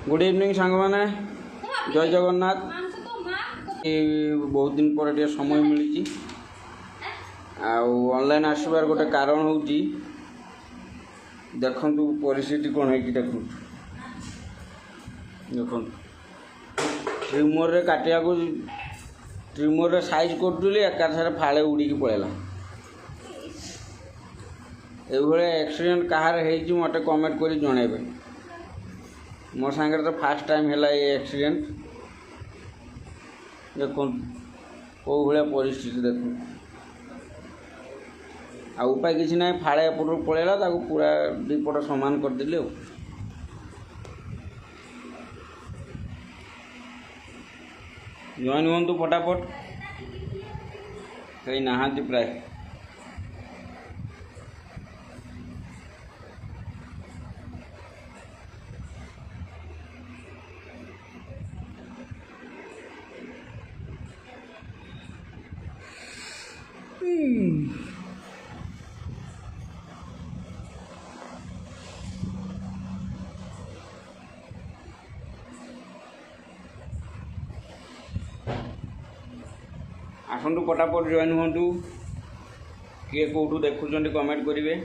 Good evening सांग मैंने जय जगन्नाथ। बहुत दिन पर समय मिली ऑनलाइन आसबार गोटे कारण हूँ देखु परिस्थिति कौन है देखु देख ट्रिमर काटिया को ट्रिमर साइज करुली एकाथरे फाड़े उड़ी पड़ेगा। ये एक्सीडेंट कहार है मत कमेंट कर जनइबे। मो सांगे तो फास्ट टाइम है ये एक्सीडेंट। देख कौ भाया परिस्थिति देख आ उपाय किसी ना फाड़े एपट पड़ेगा पूरा दीपट सामान करदेली। जॉइन हूँ फटाफट कहीं नहांती प्राय आसतु फटाफट जॉइन हूँ किए कौटू देखुं कमेंट करेंगे।